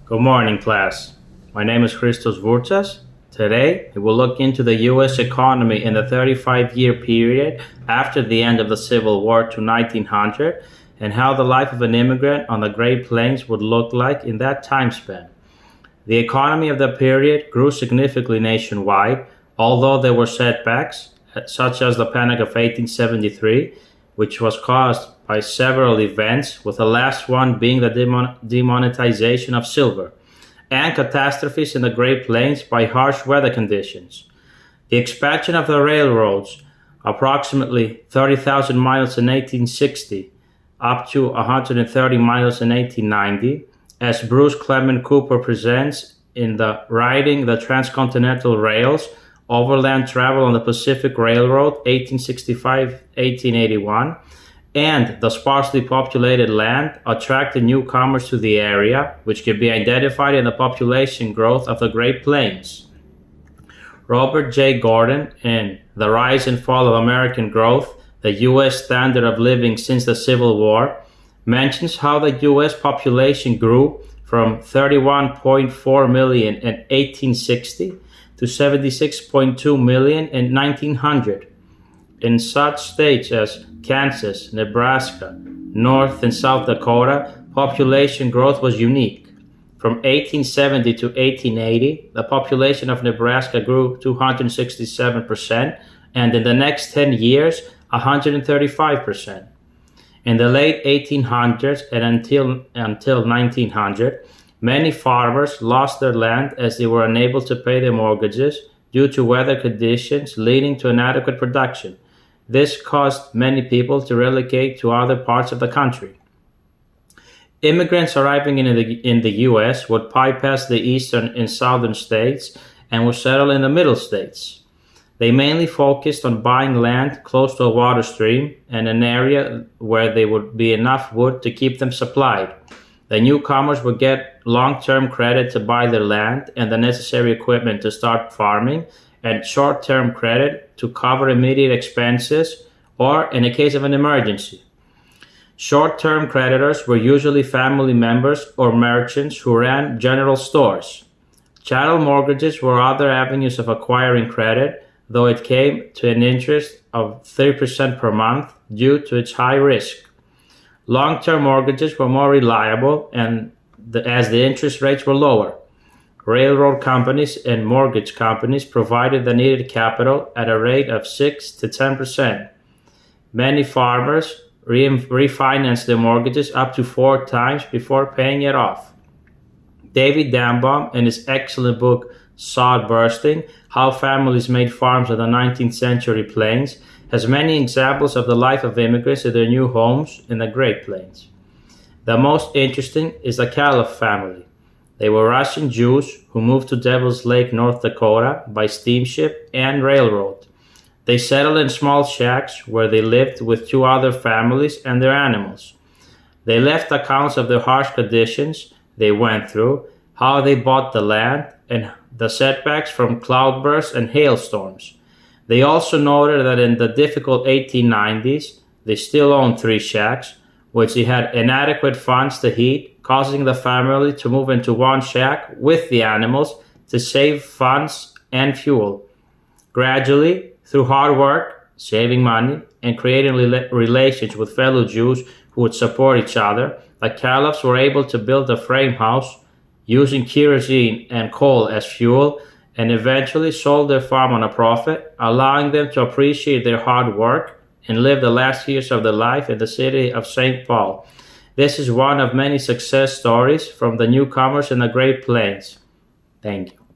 Good morning, class. My name is Christos Vurtsas. Today, we will look into the U.S. economy in the 35-year period after the end of the Civil War to 1900 and how the life of an immigrant on the Great Plains would look like in that time span. The economy of the period grew significantly nationwide, although there were setbacks, such as the Panic of 1873, which was caused by several events, with the last one being the demonetization of silver, and catastrophes in the Great Plains by harsh weather conditions. The expansion of the railroads, approximately 30,000 miles in 1860, up to 130 miles in 1890, as Bruce Clement Cooper presents in the writing The Transcontinental Rails, Overland Travel on the Pacific Railroad, 1865-1881, and the sparsely populated land attracted newcomers to the area, which can be identified in the population growth of the Great Plains. Robert J. Gordon, in The Rise and Fall of American Growth, the U.S. Standard of Living Since the Civil War, mentions how the U.S. population grew from 31.4 million in 1860 to 76.2 million in 1900. In such states as Kansas, Nebraska, North and South Dakota, population growth was unique. From 1870 to 1880, the population of Nebraska grew 267%, and in the next 10 years, 135%. In the late 1800s and until 1900, many farmers lost their land as they were unable to pay their mortgages due to weather conditions leading to inadequate production. This caused many people to relocate to other parts of the country. Immigrants arriving in the U.S. would bypass the eastern and southern states and would settle in the middle states. They mainly focused on buying land close to a water stream and an area where there would be enough wood to keep them supplied. The newcomers would get long-term credit to buy their land and the necessary equipment to start farming, and short-term credit to cover immediate expenses or in a case of an emergency. Short-term creditors were usually family members or merchants who ran general stores. Chattel mortgages were other avenues of acquiring credit, though it came to an interest of 3% per month due to its high risk. Long-term mortgages were more reliable as the interest rates were lower. Railroad companies and mortgage companies provided the needed capital at a rate of 6 to 10%. Many farmers refinanced their mortgages up to 4 times before paying it off. David Dambaum, in his excellent book Sod Bursting, How Families Made Farms of the 19th Century Plains, has many examples of the life of immigrants in their new homes in the Great Plains. The most interesting is the Califf family. They were Russian Jews who moved to Devil's Lake, North Dakota by steamship and railroad. They settled in small shacks where they lived with 2 other families and their animals. They left accounts of the harsh conditions they went through, how they bought the land, and the setbacks from cloudbursts and hailstorms. They also noted that in the difficult 1890s, they still owned 3 shacks, which they had inadequate funds to heat, causing the family to move into one shack with the animals to save funds and fuel. Gradually, through hard work, saving money, and creating relations with fellow Jews who would support each other, the Califfs were able to build a frame house using kerosene and coal as fuel, and eventually sold their farm on a profit, allowing them to appreciate their hard work and live the last years of their life in the city of St. Paul. This is one of many success stories from the newcomers in the Great Plains. Thank you.